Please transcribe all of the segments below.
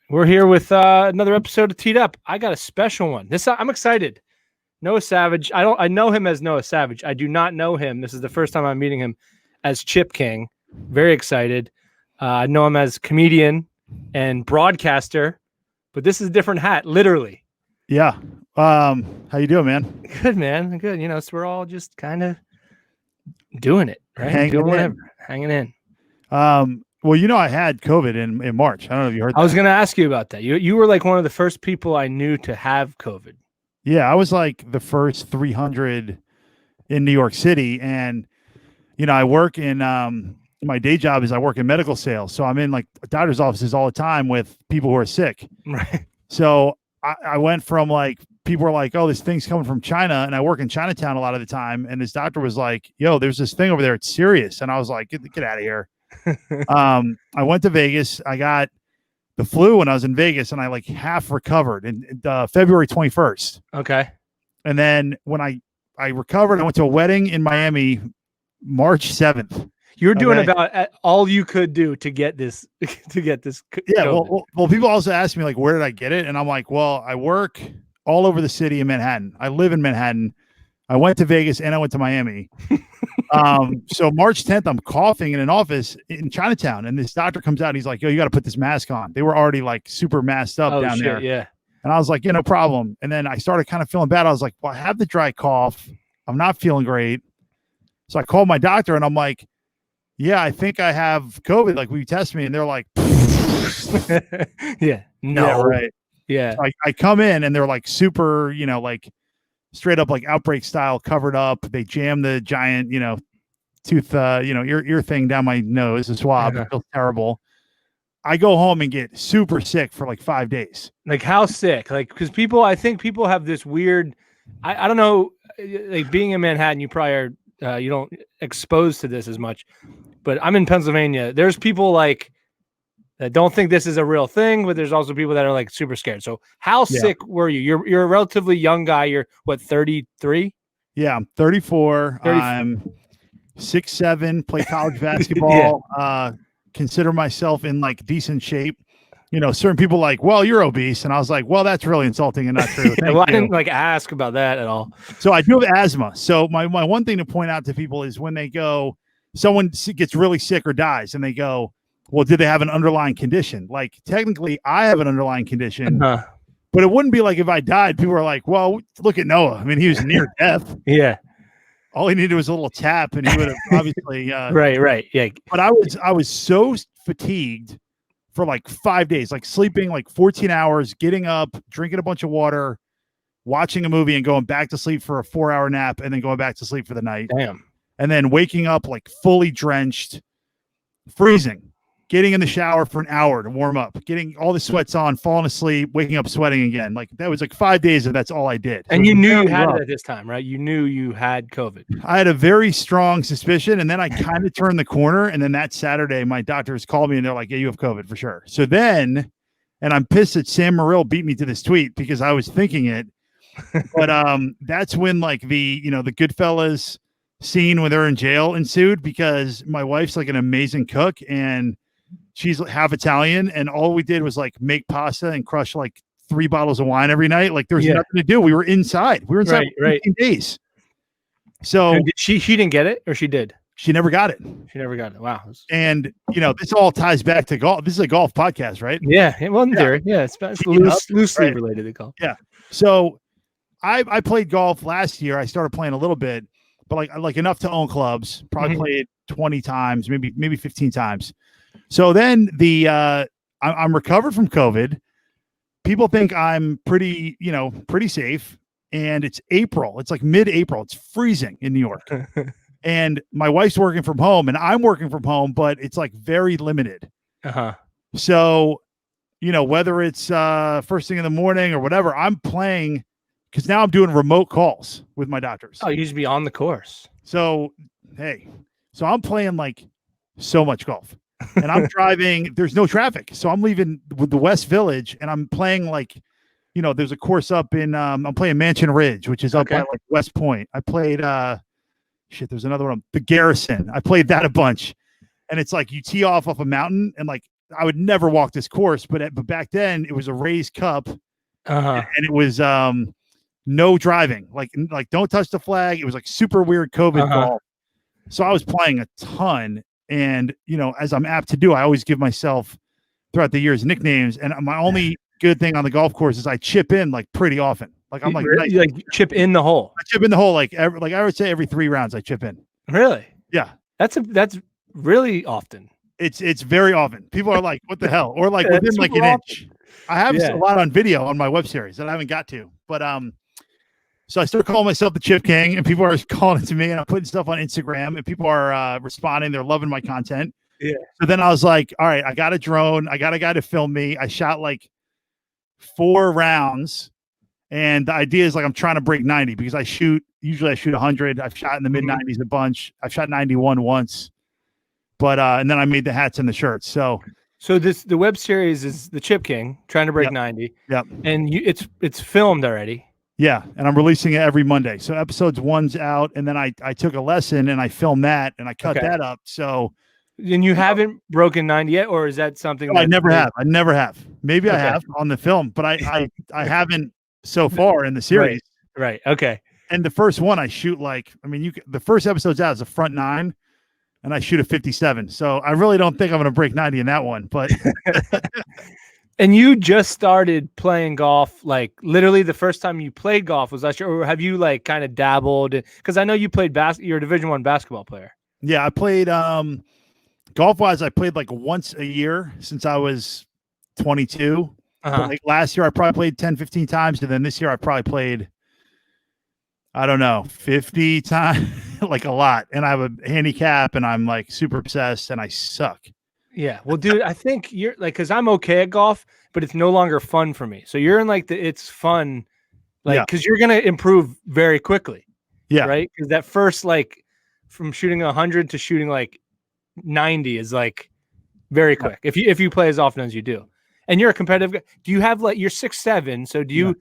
We're here with another episode of Teed Up. I got a special one. I'm excited. Noah Savage. I know him as Noah Savage. I do not know him. This is the first time I'm meeting him as Chip King. Very excited. I know him as comedian and broadcaster, but this is a different hat, literally. Yeah. How you doing, man? Good, man. Good. You know, so we're all just kind of doing it, right? Hanging in. Well, you know, I had COVID in March. I don't know if you heard that. I was going to ask you about that. You were like one of the first people I knew to have COVID. Yeah, I was like the first 300 in New York City. And, you know, I work in, my day job is I work in medical sales. So I'm in like doctor's offices all the time with people who are sick. Right. So I went from like, people were like, oh, this thing's coming from China. And I work in Chinatown a lot of the time. And this doctor was like, yo, there's this thing over there. It's serious. And I was like, get out of here. I went to Vegas. I got the flu when I was in Vegas and I like half recovered in February 21st. Okay. And then when I recovered, I went to a wedding in Miami, March 7th. You were doing about all you could do to get this, Yeah. Well, people also ask me like, where did I get it? And I'm like, well, I work all over the city in Manhattan. I live in Manhattan. I went to Vegas and I went to Miami. So March 10th, I'm coughing in an office in Chinatown, and this doctor comes out and he's like, yo, you got to put this mask on. They were already like super masked up down there. Yeah. And I was like, yeah, no problem. And then I started kind of feeling bad. I was like, well, I have the dry cough. I'm not feeling great. So I called my doctor and I'm like, yeah, I think I have COVID. Like, will you test me? And they're like, yeah, no, yeah, right. Yeah. So I come in and they're like super, you know, like straight up like outbreak style covered up. They jam the giant, you know, tooth, ear thing down my nose, a swab. It feels terrible. I go home and get super sick for like 5 days. Like, how sick? Like, because I think people have this weird, I don't know, like being in Manhattan, you probably are, you don't exposed to this as much, but I'm in Pennsylvania. There's people like that don't think this is a real thing, but there's also people that are like super scared. So how sick were you? You're a relatively young guy. You're what, 33? Yeah, I'm 34. I'm 6'7", play college basketball, consider myself in like decent shape. You know, certain people like, well, you're obese. And I was like, well, that's really insulting and not true. Well, I didn't like ask about that at all. So I do have asthma. So my one thing to point out to people is when they go, someone gets really sick or dies and they go, well, did they have an underlying condition? Like, technically I have an underlying condition, but it wouldn't be like if I died, people are like, well, look at Noah. I mean, he was near death. Yeah. All he needed was a little tap and he would have obviously, right. Yeah. But I was so fatigued for like 5 days, like sleeping like 14 hours, getting up, drinking a bunch of water, watching a movie and going back to sleep for a 4-hour nap and then going back to sleep for the night. Damn. And then waking up like fully drenched, freezing, getting in the shower for an hour to warm up, getting all the sweats on, falling asleep, waking up sweating again. Like that was like 5 days of that's all I did. And you knew you had it at this time, right? You knew you had COVID. I had a very strong suspicion, and then I kind of turned the corner. And then that Saturday, my doctors called me and they're like, yeah, you have COVID for sure. So then, and I'm pissed that Sam Morril beat me to this tweet because I was thinking it. But that's when like the Goodfellas scene when they're in jail ensued, because my wife's like an amazing cook and she's half Italian, and all we did was like make pasta and crush like 3 bottles of wine every night. Like there was nothing to do. We were inside. We were inside for 15 days. So and she didn't get it, or she did? She never got it. She never got it. Wow. And you know, this all ties back to golf. This is a golf podcast, right? Yeah. Well, in theory, it's loosely related to golf. Yeah. So I played golf last year. I started playing a little bit, but like enough to own clubs. Probably played 20 times, maybe 15 times. So then I'm recovered from COVID. People think I'm pretty safe. And it's April. It's like mid-April. It's freezing in New York. And my wife's working from home and I'm working from home, but it's like very limited. So, you know, whether it's first thing in the morning or whatever, I'm playing because now I'm doing remote calls with my doctors. Oh, you used to be on the course. So, hey, so I'm playing like so much golf. And I'm driving, there's no traffic. So I'm leaving with the West Village and I'm playing like, you know, there's a course up in, I'm playing Mansion Ridge, which is up by like West Point. I played, there's another one, the Garrison. I played that a bunch. And it's like you tee off a mountain and like I would never walk this course, but back then it was a raised cup, Uh-huh. and it was no driving, like don't touch the flag. It was like super weird COVID golf. So I was playing a ton, and as I'm apt to do, I always give myself throughout the years nicknames, and my only good thing on the golf course is I chip in like pretty often. Like I'm like, nice. You like chip in the hole. I chip in the hole like I would say every 3 rounds I chip in. Really? Yeah. That's really often. It's very often. People are like, what the hell? Or like within like an inch. I have a lot on video on my web series that I haven't got to. But so I started calling myself the Chip King, and people are calling it to me, and I'm putting stuff on Instagram, and people are responding. They're loving my content. Yeah. So then I was like, all right, I got a drone. I got a guy to film me. I shot like 4 rounds. And the idea is like I'm trying to break 90 because usually I shoot 100. I've shot in the mid 90s a bunch. I've shot 91 once. But and then I made the hats and the shirts. So the web series is the Chip King trying to break 90. Yep. And it's filmed already. Yeah, and I'm releasing it every Monday. So episodes 1's out, and then I took a lesson and I filmed that and I cut that up. So and you haven't broken 90 yet, or is that something I never have? I never have. Maybe I have on the film, but I haven't so far in the series. Right. Okay. And the first one I shoot the first episode's out is a front 9, and I shoot a 57. So I really don't think I'm going to break 90 in that one. But and you just started playing golf, like literally the first time you played golf was last year, or have you like kind of dabbled? Because I know you played you're a Division I basketball player. Yeah, I played golf wise. I played like once a year since I was 22. But like last year, I probably played 10, 15 times. And then this year, I probably played, I don't know, 50 times, like a lot. And I have a handicap, and I'm like super obsessed, and I suck. Yeah. Well, dude, I think you're like, because I'm okay at golf, but it's no longer fun for me. So you're in like it's fun, like, because you're going to improve very quickly. Yeah. Right. Because that first, like, from shooting 100 to shooting like 90 is like very quick if you play as often as you do. And you're a competitive guy. Do you have like, you're 6'7", so do you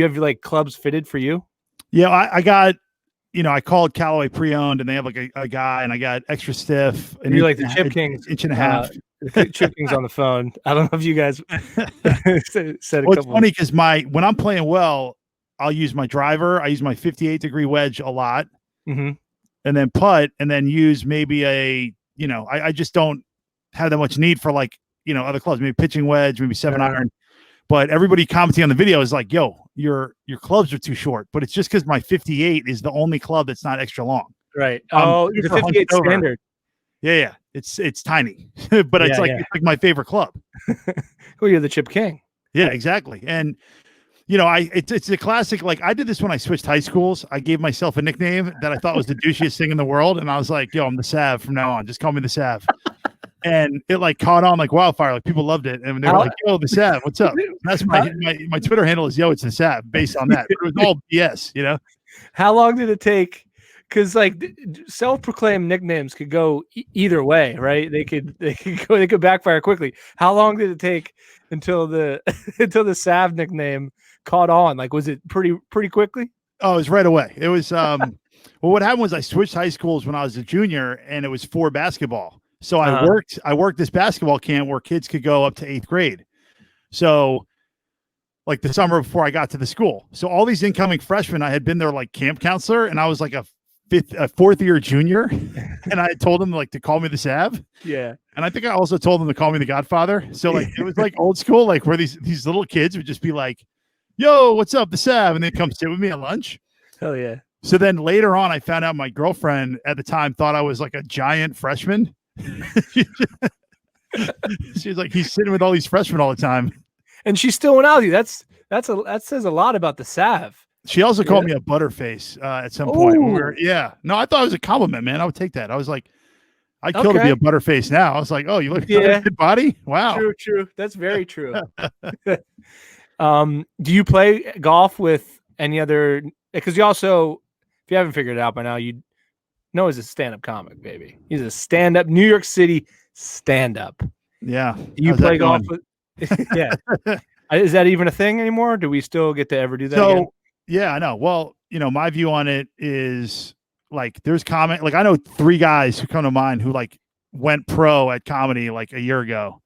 have like clubs fitted for you? Yeah, I got, I called Callaway pre-owned, and they have like a guy, and I got extra stiff. And you're like the Chip King, inch and a half. Chip King's on the phone. I don't know if you guys said Well, it's funny because when I'm playing well, I'll use my driver. I use my 58-degree wedge a lot, and then putt, and then use maybe I just don't have that much need for like, other clubs, maybe pitching wedge, maybe 7-iron. But everybody commenting on the video is like, yo, your clubs are too short. But it's just because my 58 is the only club that's not extra long. Right. The 58 standard. Yeah. It's tiny, but it's like my favorite club. Well, you're the Chip King. Yeah, exactly. And it's a classic. Like I did this when I switched high schools. I gave myself a nickname that I thought was the douchiest thing in the world, and I was like, yo, I'm the Sav from now on. Just call me the Sav. And it like caught on like wildfire. Like people loved it, and they were like, "Yo, the Sav, what's up?" And that's my Twitter handle is "Yo, it's the Sav," based on that. But it was all BS, How long did it take? Because like self-proclaimed nicknames could go either way, right? They could backfire quickly. How long did it take until the Sav nickname caught on? Like, was it pretty quickly? Oh, it was right away. It was well, what happened was I switched high schools when I was a junior, and it was for basketball. So I worked this basketball camp where kids could go up to 8th grade. So like the summer before I got to the school. So all these incoming freshmen, I had been their like camp counselor, and I was like a 4th year junior. And I told them like to call me the Sav. Yeah. And I think I also told them to call me the Godfather. So like it was like old school, like where these little kids would just be like, yo, what's up, the Sav? And they'd come sit with me at lunch. Hell yeah. So then later on, I found out my girlfriend at the time thought I was like a giant freshman. She's like, he's sitting with all these freshmen all the time, and she still went out with you. That says a lot about the Sav. She also called me a butterface at some point. No, I thought it was a compliment, man. I would take that. I was like, I'd kill to be a butterface now. I was like, oh, you look good body. Wow. True. That's very true. Do you play golf with any other? Because you also, if you haven't figured it out by now, Noah is a stand-up comic, baby. He's a stand-up New York City stand-up. Yeah. You play golf with? Yeah. Is that even a thing anymore? Do we still get to ever do that again? Yeah, I know. Well, my view on it is like there's like I know 3 guys who come to mind who like went pro at comedy like a year ago,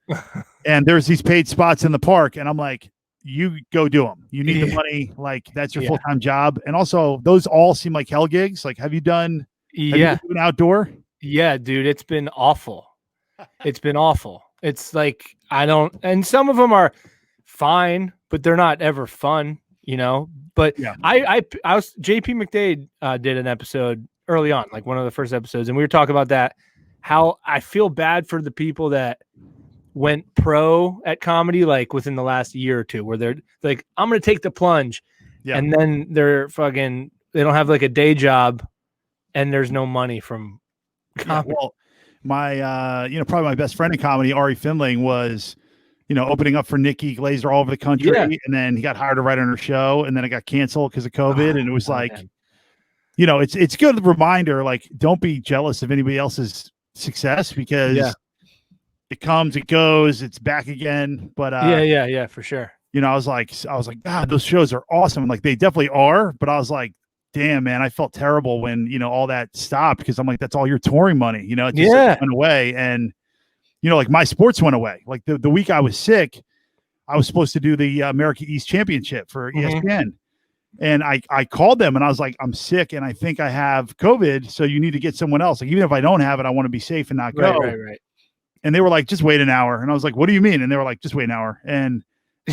and there's these paid spots in the park, and I'm like, you go do them. You need the money. Like that's your full-time job. And also those all seem like hell gigs. Like, have you done an outdoor? Yeah, dude, it's been awful. It's been awful. It's like, and some of them are fine, but they're not ever fun, you know? But I was, JP McDade did an episode early on, like one of the first episodes. And we were talking about that, how I feel bad for the people that went pro at comedy like within the last year or two, where they're like, I'm gonna take the plunge, and then they're fucking, they don't have like a day job, and there's no money from comedy. Well, my probably my best friend in comedy, Ari Finling, was opening up for Nikki Glazer all over the country, and then he got hired to write on her show, and then it got canceled because of COVID, and it was like, it's a good reminder, like, don't be jealous of anybody else's success, because it comes, it goes, it's back again. But for sure. I was like, God, those shows are awesome. Like, they definitely are. But I was like, damn, man, I felt terrible when all that stopped, because I'm like, that's all your touring money. It just went away, and like my sports went away. Like the week I was sick, I was supposed to do the America East Championship for ESPN. And I called them and I was like, I'm sick and I think I have COVID. So you need to get someone else. Like, even if I don't have it, I want to be safe and not go. Right. And they were like, just wait an hour. And I was like, what do you mean? And they were like, just wait an hour. And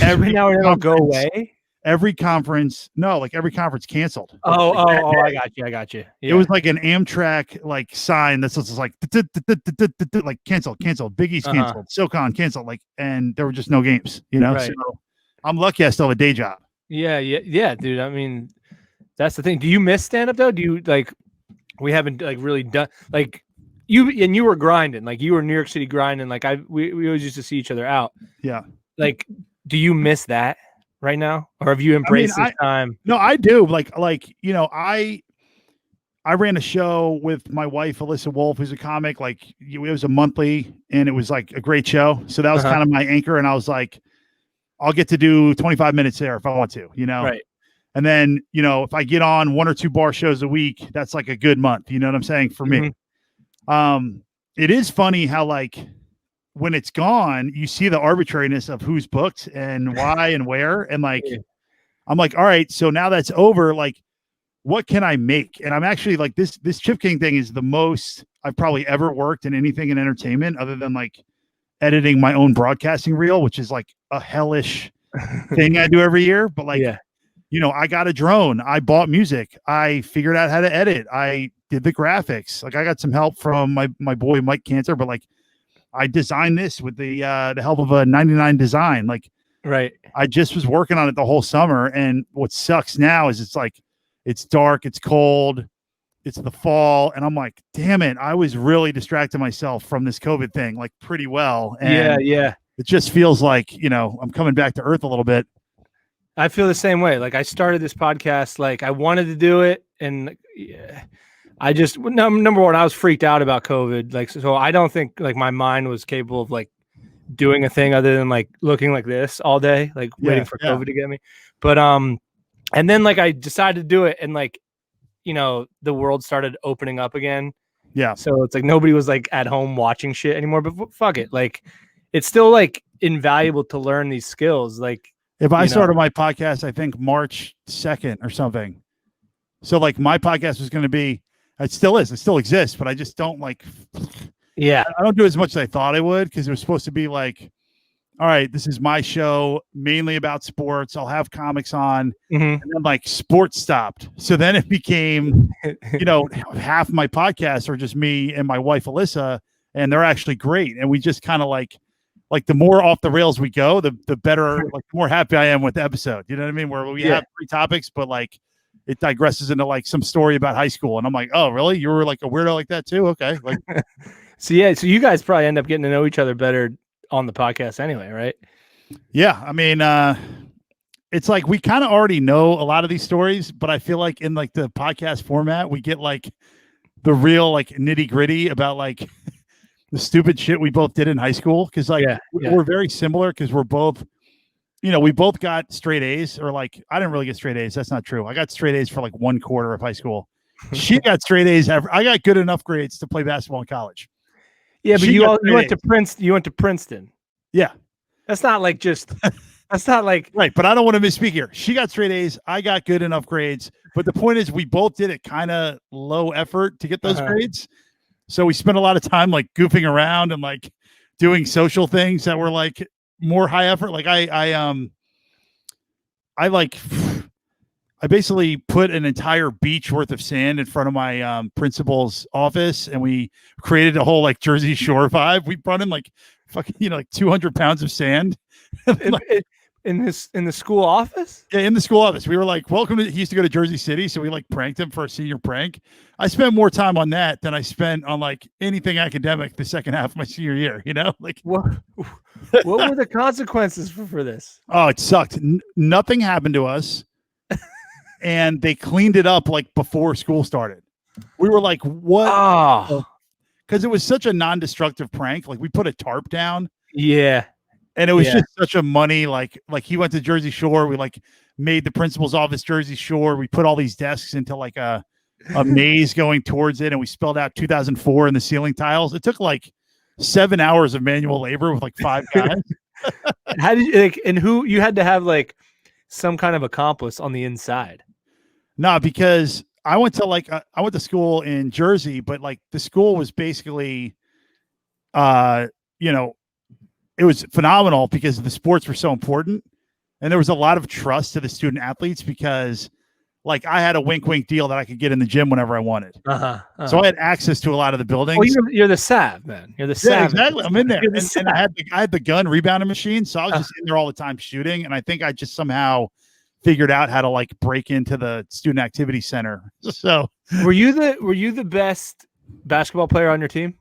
every hour they'll go away. Every conference canceled. I got you. Yeah. It was like an Amtrak like sign that says like canceled, Big East canceled, SoCon canceled, like, and there were just no games, So I'm lucky I still have a day job. Yeah, dude. I mean, that's the thing. Do you miss stand-up though? Do you like? We haven't like really done like you were grinding, like you were in New York City grinding. Like we always used to see each other out. Yeah. Like, do you miss that right now, or have you embraced this time? No, I do. I ran a show with my wife, Alyssa Wolf, who's a comic. Like, it was a monthly, and it was like a great show. So that was kind of my anchor. And I was like, I'll get to do 25 minutes there if I want to, Right. And then, if I get on 1 or 2 bar shows a week, that's like a good month. You know what I'm saying? For me. It is funny how, like, when it's gone, you see the arbitrariness of who's booked and why and where. And like, I'm like, all right, so now that's over. Like, what can I make? And I'm actually like, this Chip King thing is the most I've probably ever worked in anything in entertainment, other than like editing my own broadcasting reel, which is like a hellish thing I do every year. But like, I got a drone. I bought music. I figured out how to edit. I did the graphics. Like, I got some help from my boy, Mike Cantor, but like, I designed this with the help of a 99 design. Like, right. I just was working on it the whole summer. And what sucks now is it's like, it's dark, it's cold, it's the fall. And I'm like, damn it. I was really distracting myself from this COVID thing, like, pretty well. And it just feels like, I'm coming back to earth a little bit. I feel the same way. Like, I started this podcast, like, I wanted to do it. And I just, number one, I was freaked out about COVID. Like, so I don't think like my mind was capable of like doing a thing other than like looking like this all day, like waiting for COVID to get me. But, and then like I decided to do it, and like, the world started opening up again. Yeah. So it's like nobody was like at home watching shit anymore, but fuck it. Like, it's still like invaluable to learn these skills. Like, if I started my podcast, I think March 2nd or something. So like my podcast was going to be, it still exists, but I just don't like, I don't do as much as I thought I would, because it was supposed to be like, all right, this is my show mainly about sports. I'll have comics on, and then like sports stopped. So then it became, half my podcasts are just me and my wife, Alyssa, and they're actually great. And we just kind of like the more off the rails we go, the better, like the more happy I am with the episode. You know what I mean? Where we have 3 topics, but like, it digresses into like some story about high school. And I'm like, oh, really? You were like a weirdo like that too? Okay. Like, so you guys probably end up getting to know each other better on the podcast anyway, right? Yeah. I mean, it's like, we kind of already know a lot of these stories, but I feel like in like the podcast format, we get like the real like nitty gritty about like the stupid shit we both did in high school. Cause like we're very similar, because we're both, we both got straight A's, or like, I didn't really get straight A's. That's not true. I got straight A's for like 1/4 of high school. She got straight A's. I got good enough grades to play basketball in college. Yeah, but She you got all, you straight went to A's. Princeton. You went to Princeton. Yeah. That's not like just. That's not like. Right, but I don't want to misspeak here. She got straight A's. I got good enough grades. But the point is, we both did it kind of low effort to get those grades. So we spent a lot of time like goofing around and like doing social things that were like more high effort. Like I basically put an entire beach worth of sand in front of my principal's office, and we created a whole like Jersey Shore vibe. We brought in like fucking like 200 pounds of sand. In the school office? Yeah, in the school office. We were like, welcome to, he used to go to Jersey City, so we like pranked him for a senior prank. I spent more time on that than I spent on like anything academic the second half of my senior year, like what were the consequences for this? Oh, it sucked. Nothing happened to us. And they cleaned it up like before school started. We were like, what? Oh, because it was such a non-destructive prank. Like we put a tarp down. Yeah. And it was just such a money, like he went to Jersey Shore. We like made the principal's office Jersey Shore. We put all these desks into like a maze going towards it, and we spelled out 2004 in the ceiling tiles. It took like 7 hours of manual labor with like 5 guys. How did you like? And who you had to have like some kind of accomplice on the inside? No, because I went to school in Jersey, but like the school was basically, it was phenomenal because the sports were so important, and there was a lot of trust to the student athletes because like I had a wink deal that I could get in the gym whenever I wanted. So I had access to a lot of the buildings. Oh, you're the Sav, man. You're the Sav. Yeah, exactly. I'm in there. And I had the gun rebounding machine. So I was just in there all the time shooting. And I think I just somehow figured out how to like break into the student activity center. So were you the best basketball player on your team?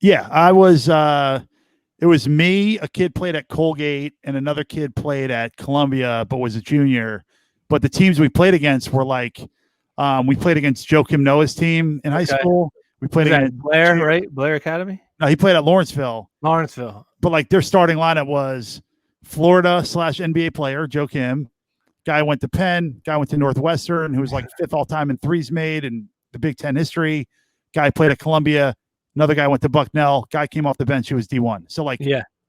Yeah, I was. It was me, a kid played at Colgate, and another kid played at Columbia, but was a junior. But the teams we played against were like, we played against Joakim Noah's team in high school. We played against Blair, right? Blair Academy? No, he played at Lawrenceville. But like their starting lineup was Florida/NBA player, Joakim. Guy went to Penn, guy went to Northwestern, who was like 5th all-time in threes made in the Big Ten history. Guy played at Columbia. Another guy went to Bucknell. Guy came off the bench who was D1. So like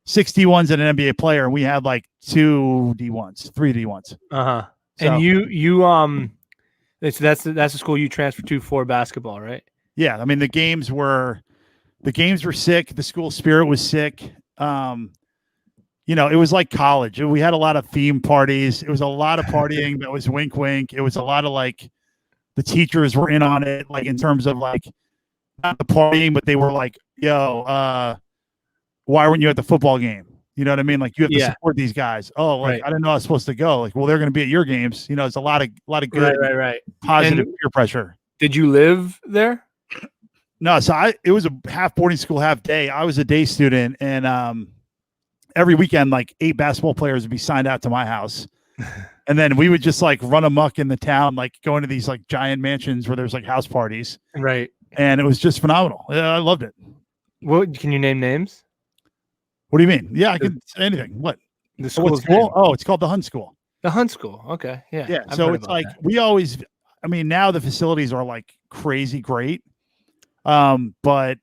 6 D1s and an NBA player, and we had like 2 D1s, 3 D1s. So, and you that's the school you transferred to for basketball, right? Yeah, I mean the games were sick. The school spirit was sick. It was like college. We had a lot of theme parties. It was a lot of partying that was wink. It was a lot of like the teachers were in on it, like in terms of like not the partying, but they were like, yo, why weren't you at the football game? You know what I mean? Like you have to support these guys. Oh, like I didn't know I was supposed to go. Like, well, they're going to be at your games. It's a lot of good, positive peer pressure. Did you live there? No, so it was a half boarding school, half day. I was a day student, and every weekend, like 8 basketball players would be signed out to my house. And then we would just like run amok in the town, like going to these like giant mansions where there's like house parties. Right. And it was just phenomenal. I loved it. What can you name names? What do you mean? Yeah, I can say anything. What? The school? Oh, it's called the Hunt School. The Hunt School. Okay. Yeah. Yeah. So it's like now the facilities are like crazy great. But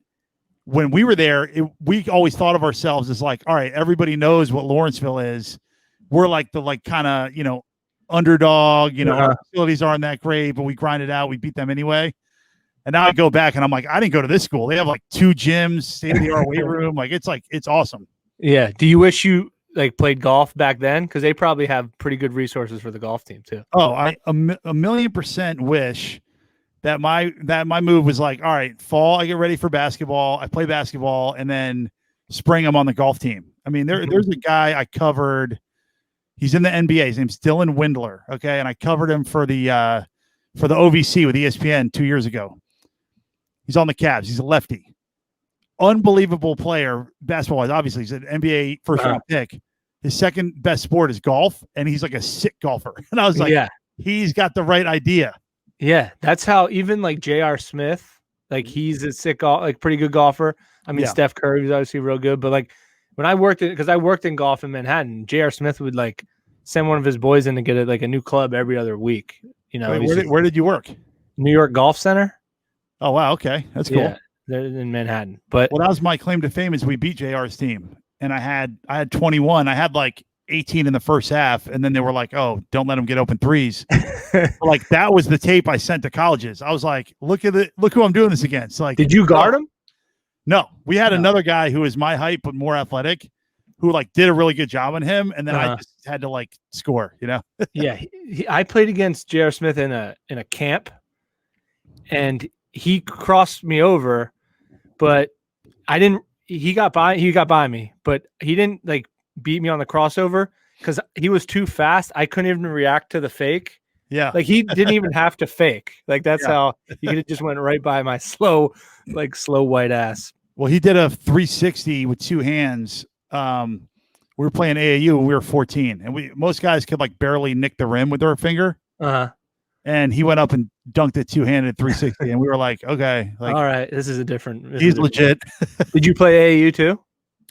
when we were there, we always thought of ourselves as like, all right, everybody knows what Lawrenceville is. We're like the kind of, underdog, our facilities aren't that great, but we grind it out. We beat them anyway. And now I go back and I'm like, I didn't go to this school. They have like 2 gyms, state-of-the-art weight room. Like it's awesome. Yeah. Do you wish you like played golf back then? Because they probably have pretty good resources for the golf team too. Oh, I a million% wish that my move was like, all right, fall, I get ready for basketball. I play basketball, and then spring I'm on the golf team. I mean, there's a guy I covered. He's in the NBA. His name's Dylan Windler. Okay. And I covered him for the OVC with ESPN 2 years ago. He's on the Cavs. He's a lefty. Unbelievable player, basketball-wise. Obviously, he's an NBA first-round pick. His second best sport is golf, and he's like a sick golfer. And I was like, he's got the right idea. Yeah, that's how even like J.R. Smith, like he's a sick, pretty good golfer. I mean, Steph Curry was obviously real good, but like when I worked in golf in Manhattan, J.R. Smith would like send one of his boys in to get a new club every other week. Wait, where did you work? New York Golf Center. Oh wow, okay, that's cool. Yeah. they're in Manhattan. But Well, that was my claim to fame is we beat JR's team, and I had 21. I had like 18 in the first half, and then they were like, "Oh, don't let him get open threes." Like that was the tape I sent to colleges. I was like, "Look who I'm doing this against." Like, did you guard him? No, we had No. another guy who was my height but more athletic, who like did a really good job on him, and then I Uh-huh. just had to like score. Yeah, I played against J.R. Smith in a camp, and he crossed me over, but I didn't. He got by me, but he didn't like beat me on the crossover because he was too fast. I couldn't even react to the fake. Yeah, Like he didn't even have to fake. Like that's Yeah. how he could have just went right by my slow white ass. well, he did a 360 with two hands. We were playing AAU and we were 14, and most guys could like barely nick the rim with their finger, Uh-huh. and he went up and dunked it two-handed 360, and we were like, okay, like All right, this is a different. he's legit. Did you play AAU too?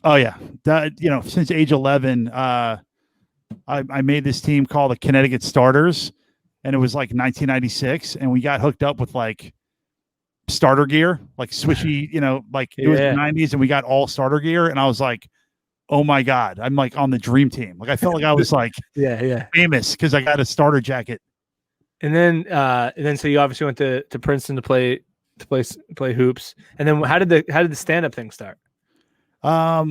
Oh yeah, that since age 11, I made this team called the Connecticut Starters, and it was like 1996, and we got hooked up with like starter gear, like swishy, like it was the Yeah. 90s, and we got all starter gear, and I was like, oh my god, I'm like on the dream team. Like I felt like I was like Yeah. famous because I got a starter jacket. And then so you obviously went to Princeton to play hoops. And then how did the stand up thing start? I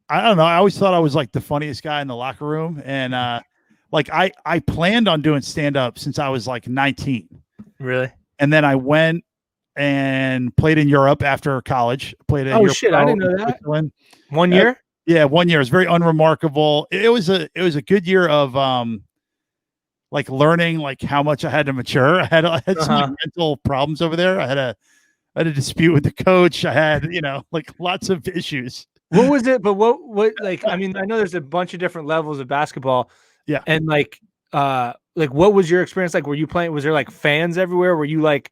don't know. I always thought I was like the funniest guy in the locker room, and like I planned on doing stand up since I was like 19. Really? And then I went and played in Europe after college. Played at Oh shit! I didn't know that. Switzerland. 1 year? Yeah, 1 year. It was very unremarkable. It was a good year of like learning like how much I had to mature. I had some like, mental problems over there. I had a dispute with the coach. I had like lots of issues. What was it? But what like? I mean, I know there's a bunch of different levels of basketball. Yeah. And like what was your experience like? Were you playing? Was there like fans everywhere? Were you like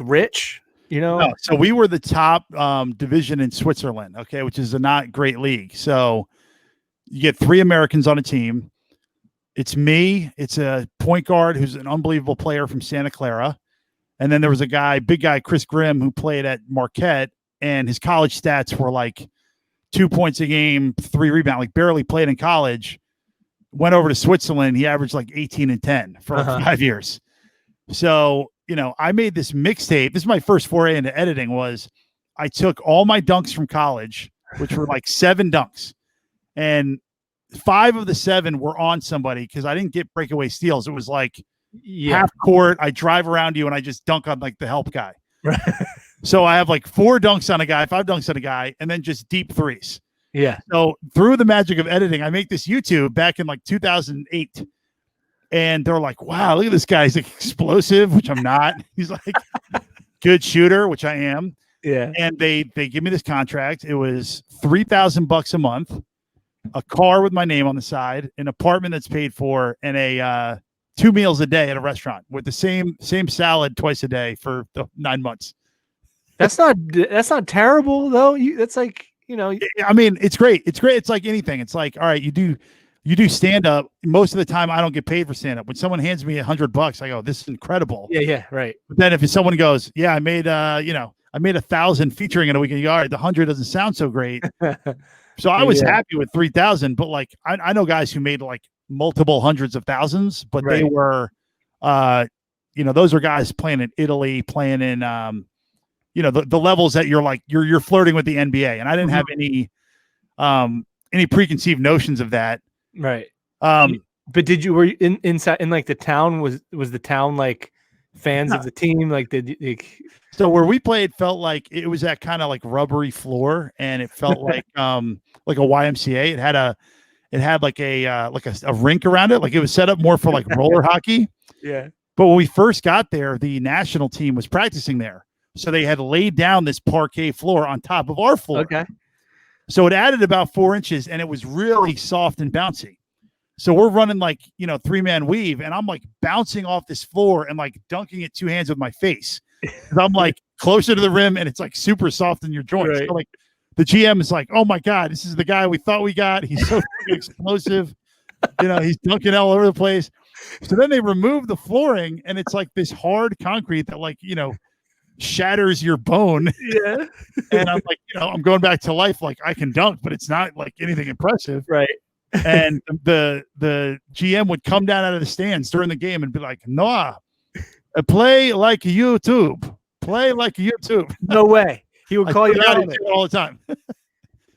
rich? No, so we were the top division in Switzerland, okay, which is a not great league. So you get 3 Americans on a team. It's me. It's a point guard who's an unbelievable player from Santa Clara. And then there was a big guy, Chris Grimm, who played at Marquette, and his college stats were like 2 points a game, 3 rebounds, like barely played in college. Went over to Switzerland. He averaged like 18 and 10 for like 5 years. So, I made this mixtape. This is my first foray into editing. Was I took all my dunks from college, which were like 7 dunks, and 5 of the 7 were on somebody because I didn't get breakaway steals. It was like half court. I drive around you and I just dunk on like the help guy. Right. So I have like 4 dunks on a guy, 5 dunks on a guy, and then just deep threes. Yeah. So through the magic of editing, I make this YouTube back in like 2008. And they're like, wow, look at this guy. He's like explosive, which I'm not. He's like good shooter, which I am. Yeah. And they give me this contract. It was $3,000 a month, a car with my name on the side, an apartment that's paid for, and a 2 meals a day at a restaurant with the same salad twice a day for the 9 months. That's not terrible though. That's like, I mean, it's great. It's great. It's like anything. It's like, all right, you do stand up. Most of the time I don't get paid for stand up. When someone hands me $100, I go, this is incredible. Yeah. Right. But then if someone goes, yeah, I made 1,000 featuring in a weekend, all right, the 100 doesn't sound so great. So I was happy with 3,000, but like, I know guys who made like multiple hundreds of thousands, but they were, those are guys playing in Italy, playing in, the levels that you're like, you're flirting with the NBA. And I didn't have any preconceived notions of that. Right. But were you inside in like the town? Was the town like fans of the team? Like so where we played felt like it was that kind of like rubbery floor, and it felt like a YMCA. It had like a rink around it. Like it was set up more for like roller hockey. Yeah. But when we first got there, the national team was practicing there. So they had laid down this parquet floor on top of our floor. Okay. So it added about 4 inches, and it was really soft and bouncy. So we're running like, 3-man weave, and I'm like bouncing off this floor and like dunking it 2 hands with my face. I'm like closer to the rim, and it's like super soft in your joints. Right. So like the GM is like, oh my God, this is the guy we thought we got. He's so explosive. He's dunking all over the place. So then they remove the flooring, and it's like this hard concrete that like, shatters your bone. Yeah. And I'm like, I'm going back to life. Like I can dunk, but it's not like anything impressive. Right. And the GM would come down out of the stands during the game and be like, Noah, play like YouTube. Play like YouTube. No way. He would call you out on it all the time.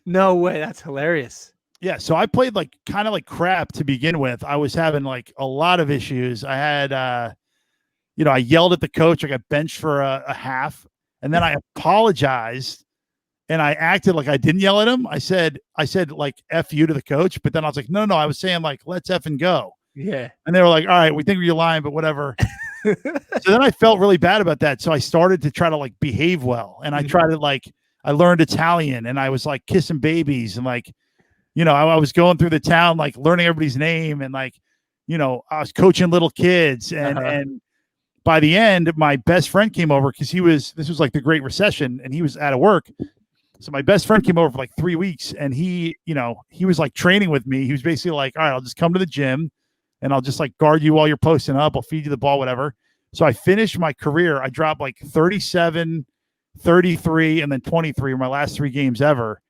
No way. That's hilarious. Yeah. So I played like kind of like crap to begin with. I was having like a lot of issues. I had, I yelled at the coach. I got benched for a half, and then I apologized. And I acted like I didn't yell at him. I said like F you to the coach, but then I was like, no, I was saying like, let's F and go. Yeah. And they were like, all right, we think you're lying, but whatever. So then I felt really bad about that. So I started to try to like behave well. And I tried to like, I learned Italian, and I was like kissing babies, and like, I was going through the town, like learning everybody's name, and like, I was coaching little kids. And by the end, my best friend came over because this was like the Great Recession, and he was out of work. So my best friend came over for like 3 weeks, and he was like training with me. He was basically like, all right, I'll just come to the gym and I'll just like guard you while you're posting up. I'll feed you the ball, whatever. So I finished my career. I dropped like 37, 33, and then 23 were my last 3 games ever.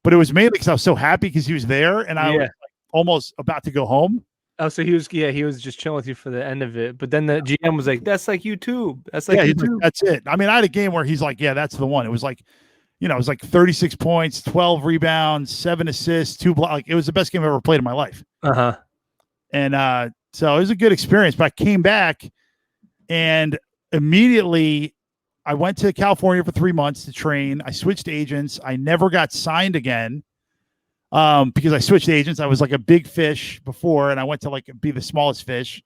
But it was mainly because I was so happy because he was there, and I was like almost about to go home. Oh, so he was just chilling with you for the end of it. But then the GM was like, that's like YouTube. That's like YouTube. Like, that's it. I mean, I had a game where he's like, yeah, that's the one. It was like, it was like 36 points, 12 rebounds, 7 assists, 2 blocks. Like, it was the best game I've ever played in my life. And so it was a good experience. But I came back, and immediately I went to California for 3 months to train. I switched agents. I never got signed again because I switched agents. I was like a big fish before, and I went to like be the smallest fish.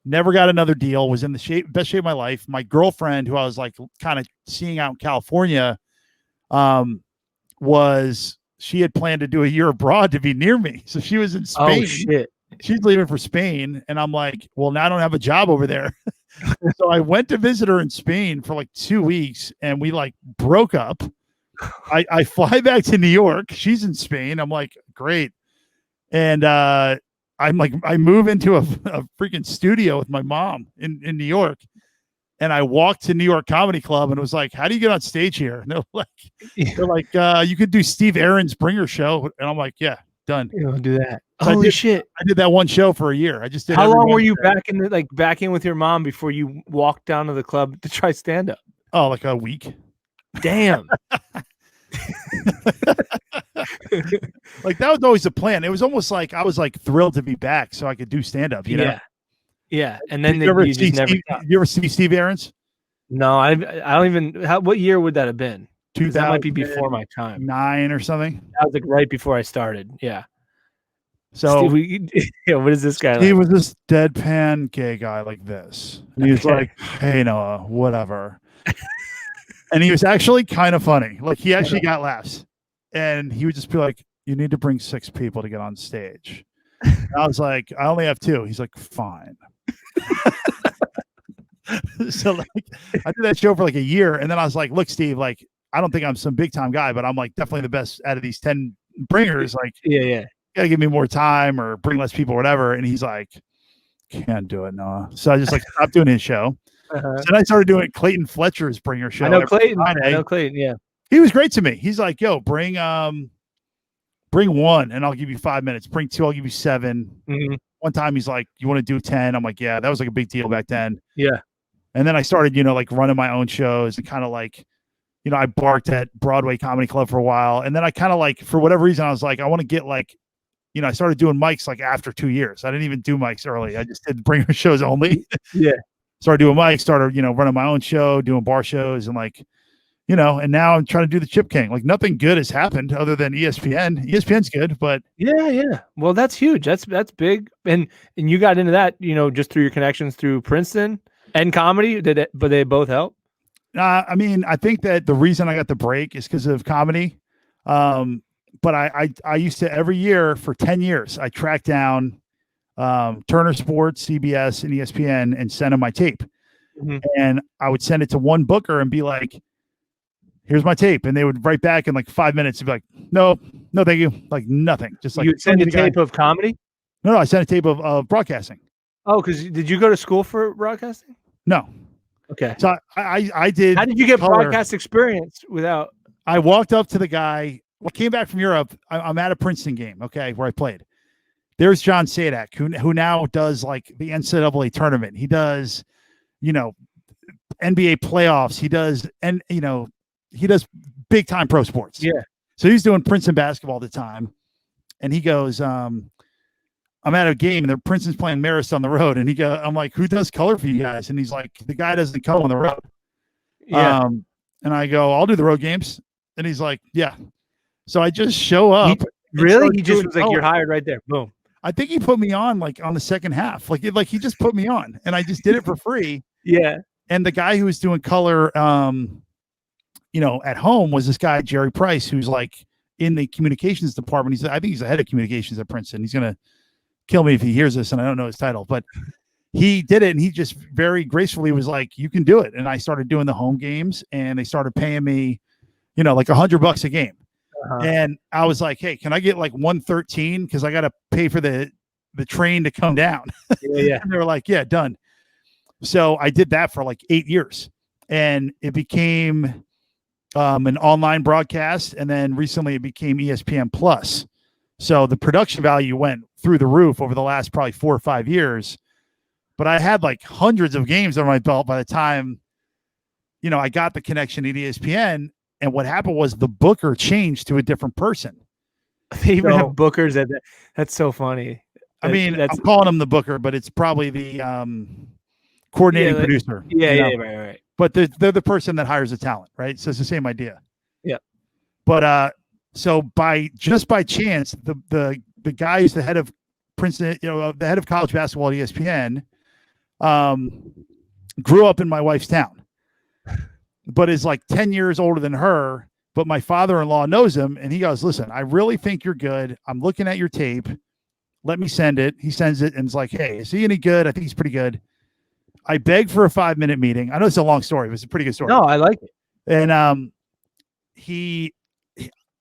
Never got another deal. Was in the best shape of my life. My girlfriend, who I was like kind of seeing out in California, she had planned to do a year abroad to be near me. So she was in Spain. Oh, shit. She's leaving for Spain. And I'm like, well, now I don't have a job over there. So I went to visit her in Spain for like 2 weeks, and we like broke up. I fly back to New York. She's in Spain. I'm like, great. And I'm like, I move into a freaking studio with my mom in New York. And I walked to New York Comedy Club and was like, how do you get on stage here? And they're like, you could do Steve Aaron's Bringer show. And I'm like, yeah, done. You don't do that. So Holy shit. I did that one show for a year. I just did. How long were you back in with your mom before you walked down to the club to try stand up? Oh, like a week. Damn. Like that was always the plan. It was almost like I was like thrilled to be back so I could do stand up, you know? Yeah. And then you ever see Steve Aaron's? No, I don't even. What year would that have been? That might be before my time. 9 or something. That was like right before I started. Yeah. So what is this guy? He was this deadpan gay guy like this. And he was like, hey, Noah, whatever. And he was actually kind of funny. Like he actually got laughs. And he would just be like, you need to bring 6 people to get on stage. And I was like, I only have 2. He's like, fine. So like I did that show for like a year, and then I was like, look, Steve, like I don't think I'm some big time guy, but I'm like definitely the best out of these 10 bringers. Like, yeah, gotta give me more time or bring less people or whatever. And he's like, can't do it, Noah. So I just like stopped doing his show. So then I started doing Clayton Fletcher's Bringer show. I know Clayton. Yeah, he was great to me. He's like, yo, bring 1 and I'll give you 5 minutes. Bring 2, I'll give you 7. One time he's like, you want to do 10? I'm like, yeah, that was like a big deal back then. Yeah. And then I started, like running my own shows and kind of like, I barked at Broadway Comedy Club for a while. And then I kind of like, for whatever reason, I was like, I want to get like, I started doing mics like after 2 years. I didn't even do mics early. I just did Bringer shows only. Yeah. Started doing mics, started, running my own show, doing bar shows and like, and now I'm trying to do the Chip King. Like nothing good has happened other than ESPN. ESPN's good, but yeah. Well, that's huge. That's big. And you got into that, just through your connections through Princeton and comedy. But they both help? I mean, I think that the reason I got the break is because of comedy. But I used to every year for 10 years, I tracked down Turner Sports, CBS, and ESPN and sent them my tape. And I would send it to one booker and be like, here's my tape. And they would write back in like 5 minutes and be like, no, thank you. Like nothing. Just like you would send a tape of comedy? No, I sent a tape of broadcasting. Oh, because did you go to school for broadcasting? No. Okay. So I did. How did you get color. broadcast experience without? I walked up to the guy. Well, came back from Europe. I'm at a Princeton game, okay, where I played. There's John Sadak, who now does like the NCAA tournament. He does, NBA playoffs. He does, and he does big time pro sports. Yeah. So he's doing Princeton basketball at the time, and he goes, "I'm at a game, and the Princeton's playing Marist on the road." And I'm like, "Who does color for you guys?" And he's like, "The guy doesn't come on the road." Yeah. And I go, "I'll do the road games." And he's like, "Yeah." So I just show up. Really? He just was like, "You're hired right there." Boom. I think he put me on like on the second half. Like he just put me on, and I just did it for free. Yeah. And the guy who was doing color, at home was this guy, Jerry Price, who's like in the communications department. I think he's the head of communications at Princeton. He's going to kill me if he hears this and I don't know his title, but he did it. And he just very gracefully was like, "You can do it." And I started doing the home games, and they started paying me, like $100 a game. Uh-huh. And I was like, "Hey, can I get like 113? Cause I got to pay for the train to come down." Yeah. And they were like, "Yeah, done." So I did that for like 8 years, and it became an online broadcast. And then recently it became ESPN Plus. So the production value went through the roof over the last probably 4 or 5 years. But I had like hundreds of games on my belt by the time, I got the connection at ESPN. And what happened was the booker changed to a different person. They even have bookers at that. That's so funny. I'm calling him the booker, but it's probably the coordinating producer. Yeah, right. But they're the person that hires the talent, right? So it's the same idea. Yeah. But so by chance, the guy who's the head of Princeton, the head of college basketball at ESPN, grew up in my wife's town, but is like 10 years older than her. But my father-in-law knows him, and he goes, "Listen, I really think you're good. I'm looking at your tape. Let me send it." He sends it, and it's like, "Hey, is he any good? I think he's pretty good." I begged for a 5-minute meeting. I know it's a long story, but it's a pretty good story. No, I like it. And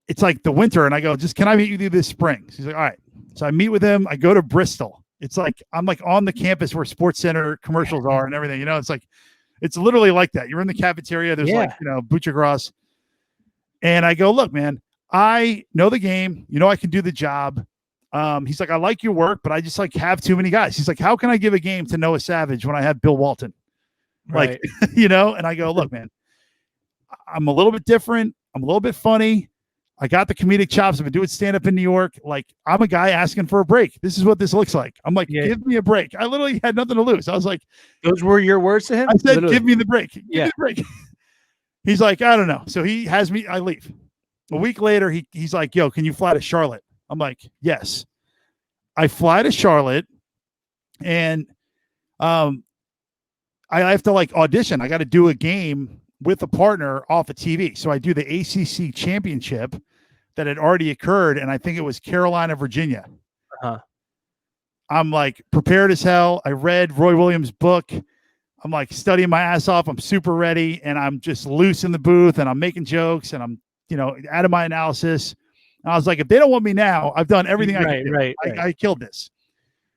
it's like the winter, and I go, "Can I meet you this spring?" So he's like, "All right." So I meet with him. I go to Bristol. It's like I'm like on the campus where Sports Center commercials are and everything. It's like it's literally like that. You're in the cafeteria. There's butcher grass. And I go, "Look, man, I know the game. I can do the job." He's like, "I like your work, but I just like have too many guys." He's like, "How can I give a game to Noah Savage when I have Bill Walton?" Right. Like, and I go, "Look, man, I'm a little bit different. I'm a little bit funny. I got the comedic chops. I've been doing stand up in New York. Like, I'm a guy asking for a break. This is what this looks like." I'm like, "Give me a break." I literally had nothing to lose. I was like, "Those were your words to him?" I said, literally. "Give me the break." Give me the break. He's like, "I don't know." So he has me, I leave. A week later, he's like, "Yo, can you fly to Charlotte?" I'm like, "Yes." I fly to Charlotte, and I have to like audition. I got to do a game with a partner off of TV. So I do the ACC championship that had already occurred, and I think it was Carolina, Virginia. Uh-huh. I'm like prepared as hell. I read Roy Williams' book. I'm like studying my ass off. I'm super ready, and I'm just loose in the booth, and I'm making jokes, and I'm out of my analysis. And I was like, if they don't want me now, I've done everything I can do. Right. I killed this.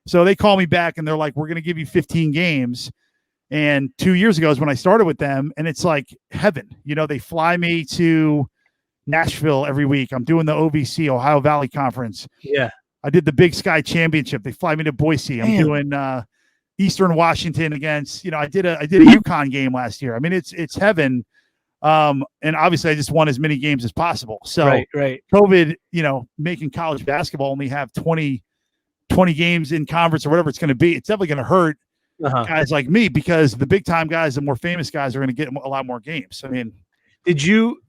So they call me back, and they're like, "We're going to give you 15 games." And 2 years ago is when I started with them, and it's like heaven. They fly me to Nashville every week. I'm doing the OVC, Ohio Valley Conference. Yeah. I did the Big Sky Championship. They fly me to Boise. I'm doing Eastern Washington against, I did a UConn game last year. I mean, it's heaven. And obviously I just won as many games as possible. So right. COVID, making college basketball only have 20 games in conference or whatever it's going to be. It's definitely going to hurt guys like me, because the big time guys, the more famous guys, are going to get a lot more games. I mean, did you,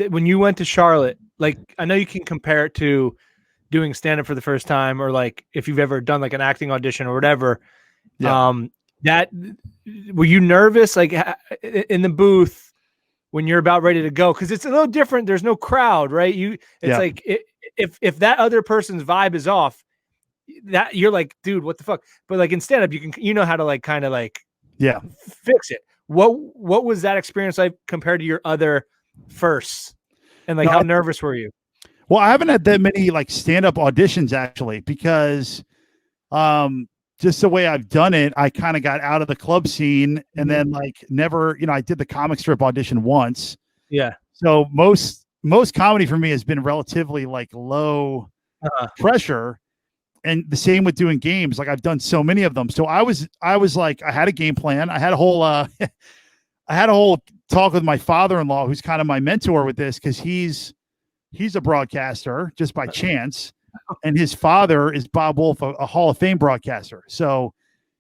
when you went to Charlotte, like, I know you can compare it to doing stand up for the first time, or like if you've ever done like an acting audition or whatever. That, were you nervous like in the booth when you're about ready to go? Cause it's a little different. There's no crowd, right? It's like if that other person's vibe is off, that you're like, dude, what the fuck? But like in stand up, you can, how to like kind of like fix it. What was that experience like compared to your other firsts? And like, how nervous were you? Well, I haven't had that many like stand up auditions actually, because just the way I've done it, I kind of got out of the club scene and then like never, I did the comic strip audition once. Yeah. So most comedy for me has been relatively like low pressure. And the same with doing games. Like I've done so many of them. So I was like, I had a game plan. I had a whole talk with my father-in-law, who's kind of my mentor with this, because he's a broadcaster just by chance. And his father is Bob Wolf, a Hall of Fame broadcaster. So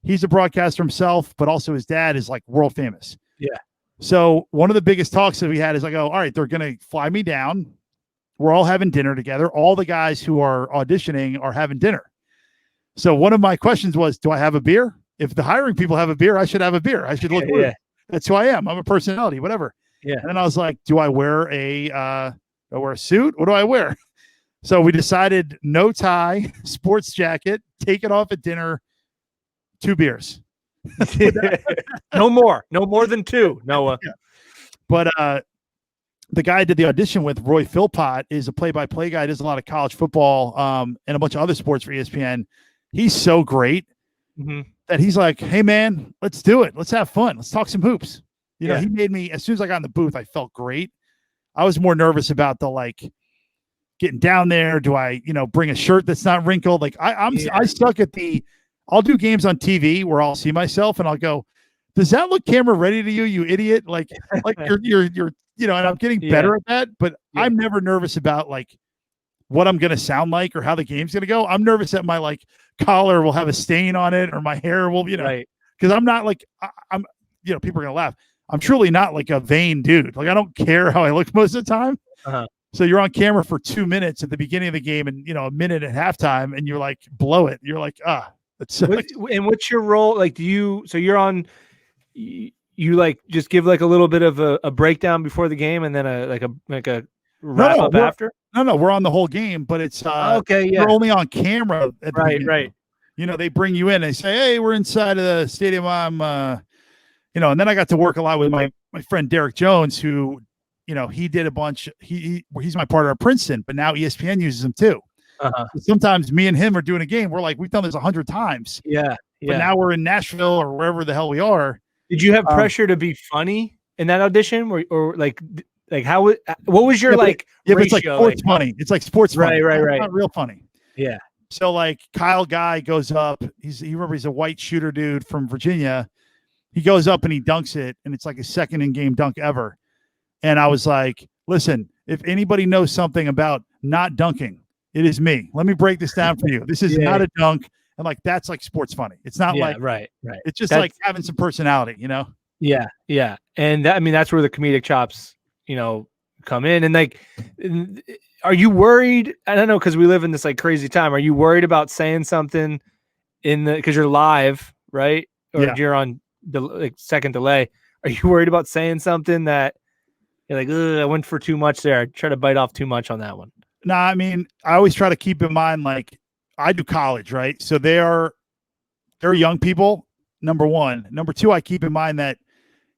he's a broadcaster himself, but also his dad is like world famous. Yeah. So one of the biggest talks that we had is like, oh, all right, they're going to fly me down. We're all having dinner together. All the guys who are auditioning are having dinner. So one of my questions was, do I have a beer? If the hiring people have a beer, I should have a beer. I should look. Yeah. That's who I am. I'm a personality, whatever. Yeah. And then I was like, do I wear a suit? What do I wear? So we decided no tie, sports jacket, take it off at dinner, 2 beers. No more than 2, Noah. Yeah. But the guy I did the audition with, Roy Philpott, is a play-by-play guy. Does a lot of college football and a bunch of other sports for ESPN. He's so great that he's like, hey, man, let's do it. Let's have fun. Let's talk some hoops. You know, he made me, as soon as I got in the booth, I felt great. I was more nervous about the like getting down there. Do I, bring a shirt that's not wrinkled? Like I suck at I'll do games on TV where I'll see myself and I'll go, does that look camera ready to you, you idiot? Like you're and I'm getting better at that, but I'm never nervous about like what I'm going to sound like or how the game's going to go. I'm nervous that my like collar will have a stain on it or my hair will, because I'm not like, I'm people are going to laugh. I'm truly not like a vain dude. Like I don't care how I look most of the time. So you're on camera for 2 minutes at the beginning of the game and, a minute at halftime and you're like, blow it. You're like, that's and what's your role? Like, so you're on, you like just give like a little bit of a breakdown before the game and then a wrap up after? No, we're on the whole game, but it's we're only on camera at the beginning. Right. They bring you in and they say, hey, we're inside of the stadium. I'm and then I got to work a lot with my friend Derek Jones, who, he did a bunch. He's my partner at Princeton, but now ESPN uses him too. Sometimes me and him are doing a game. We're like, we've done this 100 times. Yeah. But now we're in Nashville or wherever the hell we are. Did you have pressure to be funny in that audition, or like how? What was your ratio? But it's like sports funny. It's like sports funny. Right. It's not real funny. Yeah. So like Kyle Guy goes up. He's a white shooter dude from Virginia. He goes up and he dunks it, and it's like his second in-game dunk ever. And I was like, listen, if anybody knows something about not dunking, it is me. Let me break this down for you. This is not a dunk. And like, that's like sports funny. It's not right. It's just like having some personality, Yeah. And that's where the comedic chops, come in. And like, are you worried? I don't know, because we live in this like crazy time. Are you worried about saying something because you're live, right? Or you're on the second delay? Are you worried about saying something that you're like, I went for too much there? I try to bite off too much on that one. No, I always try to keep in mind, like, I do college, right? So they're young people, number one. Number two, I keep in mind that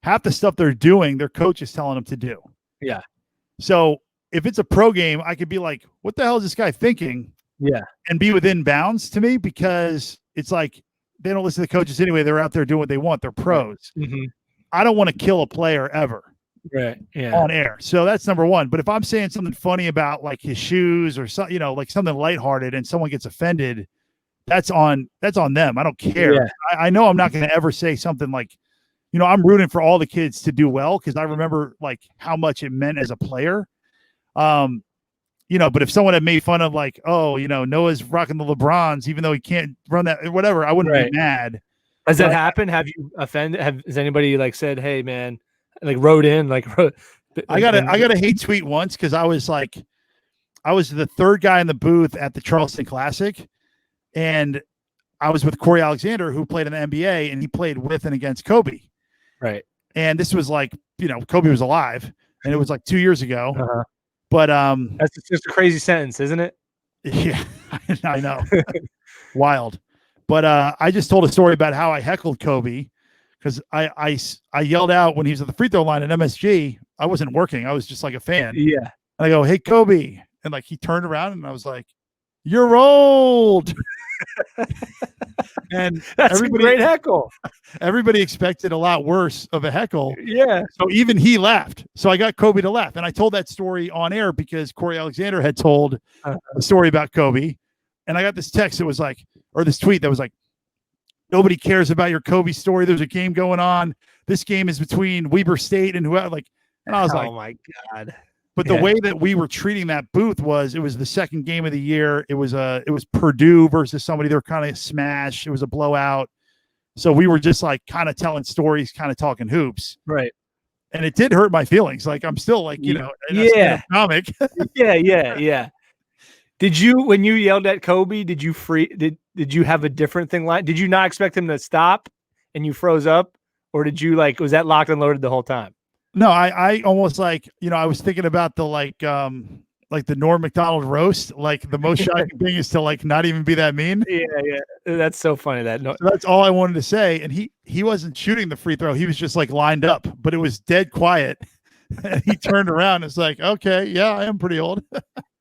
half the stuff they're doing, their coach is telling them to do. Yeah. So if it's a pro game, I could be like, what the hell is this guy thinking? Yeah. And be within bounds to me, because it's like, they don't listen to the coaches anyway. They're out there doing what they want. They're pros. I don't want to kill a player ever. Right. Yeah. On air. So that's number one. But if I'm saying something funny about like his shoes or something, like something lighthearted and someone gets offended, that's on them. I don't care. Yeah. I know I'm not going to ever say something like, I'm rooting for all the kids to do well, because I remember like how much it meant as a player. But if someone had made fun of like, Noah's rocking the LeBrons, even though he can't run that, whatever, I wouldn't be mad. Has that happened? Have you offended? Has anybody like said, hey man, like wrote in, like I got a hate tweet once, because I was the third guy in the booth at the Charleston Classic, and I was with Corey Alexander, who played in the NBA, and he played with and against Kobe. Right. And this was like, Kobe was alive, and it was like 2 years ago. But that's just a crazy sentence, isn't it? Yeah, I know. Wild. But I just told a story about how I heckled Kobe, because I yelled out when he was at the free throw line at MSG. I wasn't working. I was just like a fan. Yeah. And I go, hey, Kobe. And like, he turned around and I was like, you're old. And That's a great heckle. everybody expected a lot worse of a heckle. Yeah. So even he laughed. So I got Kobe to laugh. And I told that story on air because Corey Alexander had told a story about Kobe. And I got this text that was like, or this tweet that was like, nobody cares about your Kobe story. There's a game going on. This game is between Weber State and whoever. Like, and I was like, oh my God. But the way that we were treating that booth was, it was the second game of the year. It was Purdue versus somebody. They were kind of smashed. It was a blowout. So we were just like kind of telling stories, kind of talking hoops. Right. And it did hurt my feelings. Like, I'm still like, you know, comic. Yeah. Did you, when you yelled at Kobe, did you have a different thing? Did you not expect him to stop and you froze up, or did you was that locked and loaded the whole time? No, I almost like, you know, I was thinking about the like the Norm Macdonald roast. Like, the most shocking thing is to like not even be that mean. Yeah. That's so funny. So that's all I wanted to say. And he wasn't shooting the free throw. He was just like lined up, but it was dead quiet. And he turned around and was like, okay, yeah, I am pretty old.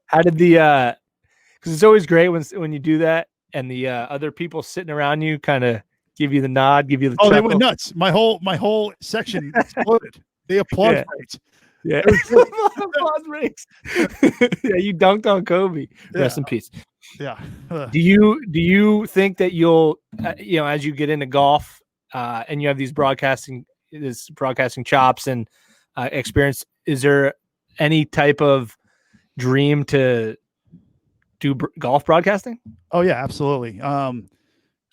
How did because it's always great when you do that and the other people sitting around you kind of give you the nod, give you the chuckle. They went nuts. My whole section exploded. They applaud breaks. Yeah. Applause breaks. Yeah, you dunked on Kobe. Rest in peace. Yeah. Do you think that you'll as you get into golf and you have these broadcasting chops and experience, is there any type of dream to do golf broadcasting? Oh yeah, absolutely.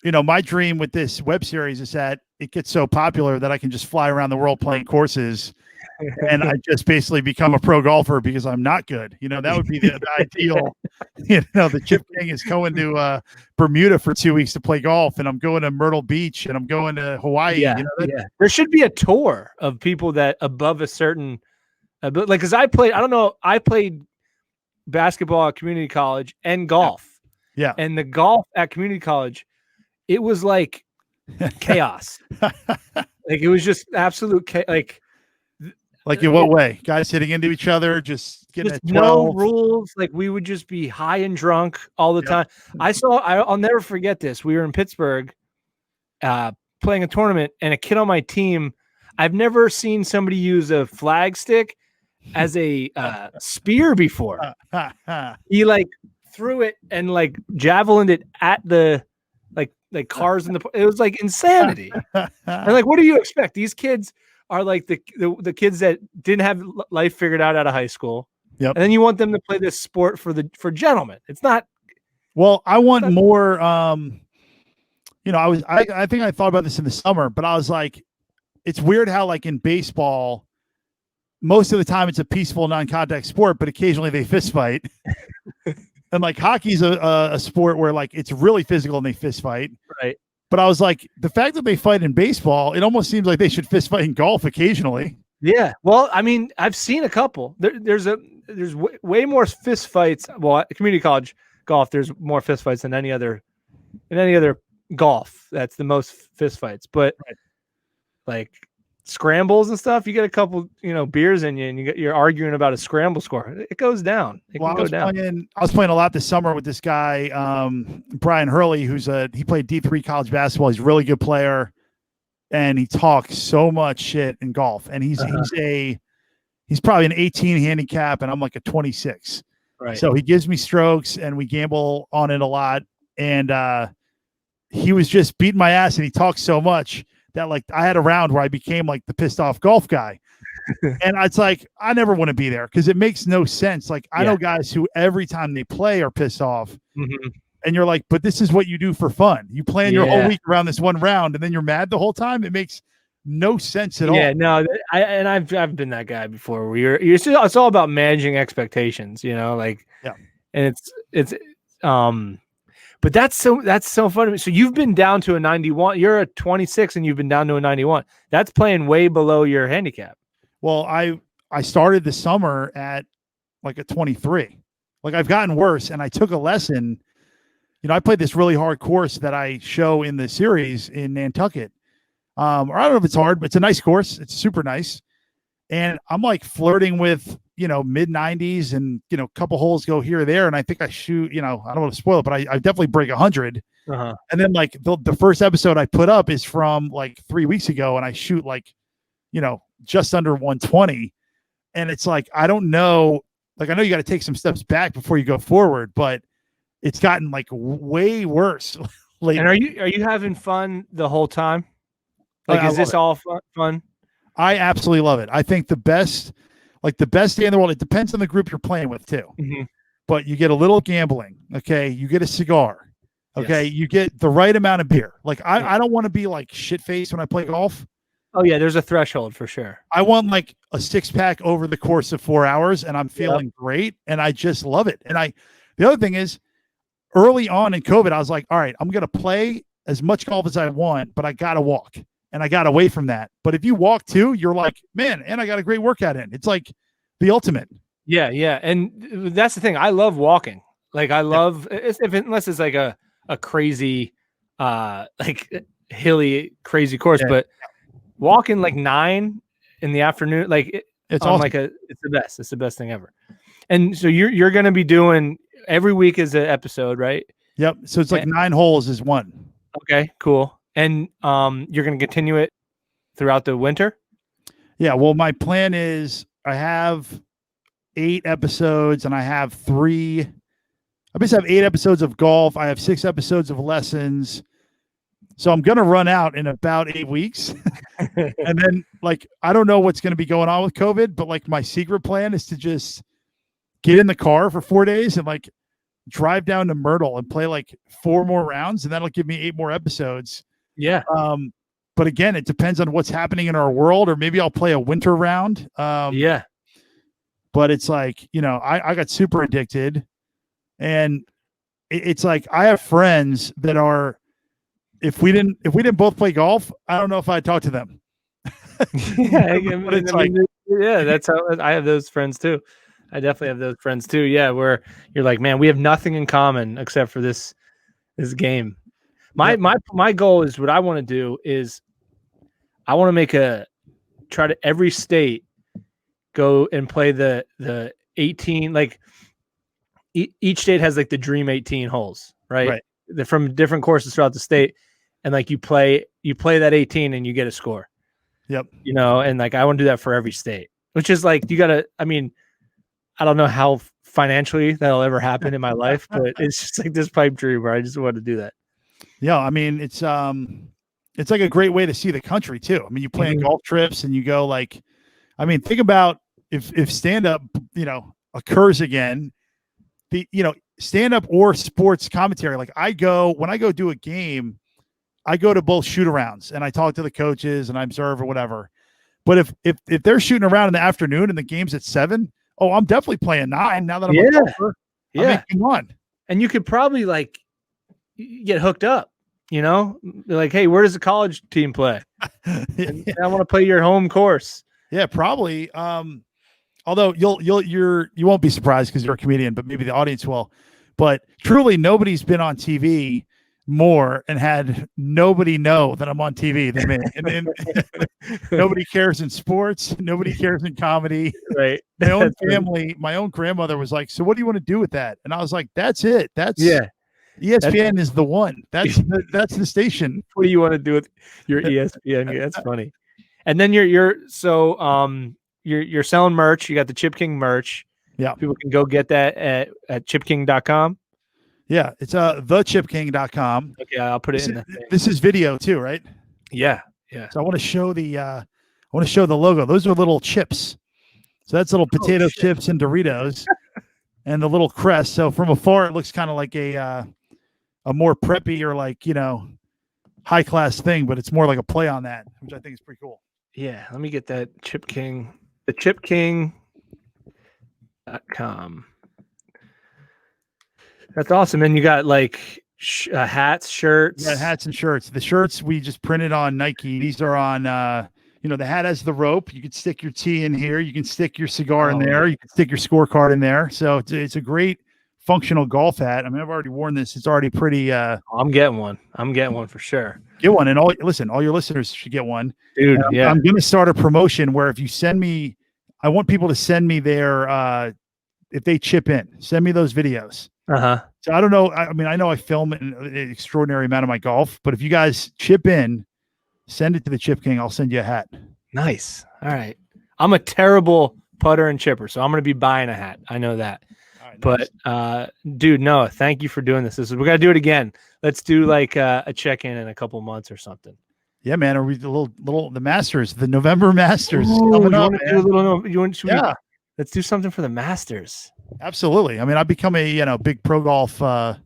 You know, my dream with this web series is that it gets so popular that I can just fly around the world playing courses and I just basically become a pro golfer because I'm not good. You know, that would be the ideal. You know, the Chip King is going to Bermuda for 2 weeks to play golf, and I'm going to Myrtle Beach, and I'm going to Hawaii. Yeah, you know, there should be a tour of people that above a certain, because I played basketball at community college and golf. Yeah. And the golf at community college, it was like chaos. Like, it was just absolute like in what way? Guys hitting into each other, just getting just no rules. Like, we would just be high and drunk all the time. I'll never forget this. We were in Pittsburgh playing a tournament, and a kid on my team, I've never seen somebody use a flag stick as a spear before. He threw it and javelined it at the like cars in the. It was like insanity. And what do you expect? These kids are like the kids that didn't have life figured out of high school. Yep. And then you want them to play this sport for gentlemen. It's not. Well, I want more. You know, I think I thought about this in the summer, but I was like, it's weird how in baseball, most of the time it's a peaceful non-contact sport, but occasionally they fist fight. And hockey's a sport where it's really physical and they fist fight. Right. But I was like, the fact that they fight in baseball, it almost seems like they should fist fight in golf occasionally. Yeah. Well, I mean, I've seen a couple. There's way more fist fights. Well, at community college golf, there's more fist fights than any other golf. That's the most fist fights. But scrambles and stuff, you get a couple, beers in you, and you're arguing about a scramble score. It goes down. I was playing a lot this summer with this guy, Brian Hurley, he played D3 college basketball. He's a really good player, and he talks so much shit in golf. And he's probably an 18 handicap, and I'm like a 26. Right. So he gives me strokes, and we gamble on it a lot. And he was just beating my ass, and he talks so much that I had a round where I became the pissed off golf guy. And it's I never want to be there because it makes no sense. I know guys who every time they play are pissed off. Mm-hmm. And you're like, but this is what you do for fun. You plan your whole week around this one round, and then you're mad the whole time. It makes no sense at all. Yeah, no, I've been that guy before where it's all about managing expectations, and it's but that's so funny. So you've been down to a 91. You're a 26 and you've been down to a 91. That's playing way below your handicap. Well, I started the summer at a 23. I've gotten worse, and I took a lesson. I played this really hard course that I show in the series in Nantucket. Or I don't know if it's hard, but it's a nice course. It's super nice. And I'm flirting with mid 90s and, a couple holes go here or there. And I think I shoot, I don't want to spoil it, but I definitely break 100. Uh-huh. And then like the first episode I put up is from like 3 weeks ago, and I shoot like, just under 120. And it's like, I don't know, like, I know you got to take some steps back before you go forward, but it's gotten like way worse lately. And are you having fun the whole time? Like, is this all fun? I absolutely love it. I think the best day in the world, it depends on the group you're playing with too. Mm-hmm. But you get a little gambling. Okay. You get a cigar. Okay. Yes. You get the right amount of beer. Like I don't want to be like shit faced when I play golf. Oh yeah. There's a threshold for sure. I want like a 6-pack over the course of 4 hours, and I'm feeling great. And I just love it. And the other thing is, early on in COVID, I was like, all right, I'm going to play as much golf as I want, but I got to walk. And I got away from that. But if you walk too, you're like, man, and I got a great workout in. It's like the ultimate. Yeah, yeah. And that's the thing. I love walking. Like I love unless it's like a crazy like hilly crazy course, but walking like 9 in the afternoon, like it's awesome. It's the best. It's the best thing ever. And so you're going to be doing every week is an episode, right? Yep. So it's like 9 holes is one. Okay, cool. And you're going to continue it throughout the winter? Yeah. Well, my plan is I have 8 episodes, and I have 3. I basically have 8 episodes of golf. I have 6 episodes of lessons. So I'm going to run out in about 8 weeks. And then like, I don't know what's going to be going on with COVID, but like my secret plan is to just get in the car for 4 days and like drive down to Myrtle and play like 4 more rounds. And that'll give me 8 more episodes. Yeah. But again, it depends on what's happening in our world, or maybe I'll play a winter round. Yeah. But it's like, I got super addicted, and it's like, I have friends that are, if we didn't both play golf, I don't know if I'd talk to them. Yeah. That's how I have those friends too. I definitely have those friends too. Yeah. Where you're like, man, we have nothing in common except for this game. My goal is, what I want to do is I want to try to every state go and play the 18, like each state has like the dream 18 holes, right? They're from different courses throughout the state. And like you play that 18 and you get a score. Yep. And like, I want to do that for every state, which is like, I don't know how financially that'll ever happen in my life, but it's just like this pipe dream where I just want to do that. Yeah, I mean, it's like a great way to see the country too. I mean, you plan golf trips and you go like, I mean, think about if stand-up, occurs again, stand-up or sports commentary. Like when I go do a game, I go to both shoot-arounds and I talk to the coaches and I observe or whatever. But if they're shooting around in the afternoon and the game's at 7, I'm definitely playing 9 now that I'm a golfer. Yeah. I mean, come on. And you could probably like get hooked up, They're like, hey, where does the college team play? I want to play your home course. Yeah, probably. Although you won't be surprised because you're a comedian, but maybe the audience will. But truly, nobody's been on TV more and had nobody know that I'm on TV than me. And nobody cares in sports. Nobody cares in comedy. Right. My own family, my own grandmother was like, so what do you want to do with that? And I was like, that's it. ESPN is the one. That's the station. What do you want to do with your ESPN? That's funny. And then you're selling merch. You got the Chip King merch. Yeah. People can go get that at chipking.com. Yeah, it's thechipking.com. Okay, I'll put it in. This is video too, right? Yeah, yeah. So I want to show the logo. Those are little chips. So that's little potato chips and Doritos, and the little crest. So from afar, it looks kind of like a more preppy or like high class thing, but it's more like a play on that, which I think is pretty cool. Yeah, let me get that Chip King. The chipking.com. That's awesome. And you got like hats, shirts. Yeah, hats and shirts. The shirts we just printed on Nike. These are on, the hat has the rope. You can stick your tee in here. You can stick your cigar in there. You can stick your scorecard in there. So it's a great functional golf hat. I mean, I've already worn this. It's already pretty. I'm getting one. I'm getting one for sure. Get one. And all your listeners should get one. Dude, yeah. I'm going to start a promotion where if you send me I want people to send me their if they chip in, send me those videos. So I don't know. I mean, I know I film an extraordinary amount of my golf, but if you guys chip in, send it to the Chip King. I'll send you a hat. Nice. All right. I'm a terrible putter and chipper, so I'm going to be buying a hat. I know that. All right, but nice. Dude, Noah, thank you for doing this. We got to do it again. Let's do like a check-in in a couple months or something. Yeah, man. Are we the Masters, the November Masters? Coming up, let's do something for the Masters. Absolutely. I mean, I've become a big pro golf. Are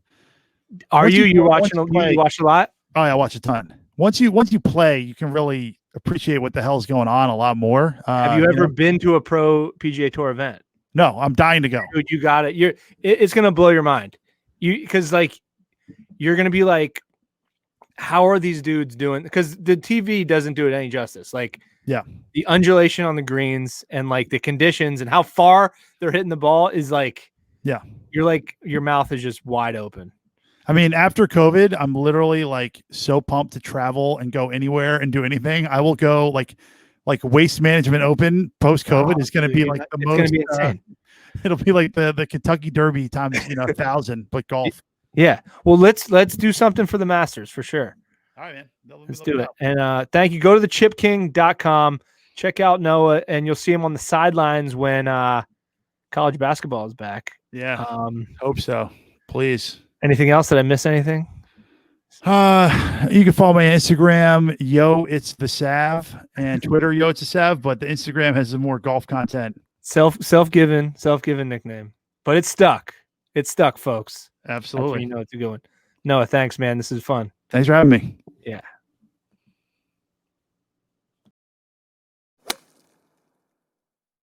you watching? You watch a lot? Oh, yeah, I watch a ton. Once you play, you can really appreciate what the hell's going on a lot more. Have you ever been to a pro PGA Tour event? No, I'm dying to go. Dude, you got it. It's gonna blow your mind. Because like you're gonna be like, how are these dudes doing? Because the TV doesn't do it any justice. Like, yeah, the undulation on the greens and like the conditions and how far they're hitting the ball is like, yeah, you're like, your mouth is just wide open. I mean, after COVID, I'm literally like so pumped to travel and go anywhere and do anything. I will go like Waste Management Open post COVID is going to be like the most. Gonna be insane. It'll be like the Kentucky Derby times 1,000, but golf. Yeah. Well, let's do something for the Masters for sure. All right, man. Let's do it. And thank you. Go to thechipking.com. Check out Noah, and you'll see him on the sidelines when college basketball is back. Yeah. Hope so. Please. Anything else? Did I miss anything? You can follow my Instagram, Yo It's the Sav, and Twitter, Yo It's the Sav, but the Instagram has some more golf content. Self-given nickname. But it's stuck. It's stuck, folks. Absolutely. You know it's a good one. Noah, thanks, man. This is fun. Thanks for having me. Yeah.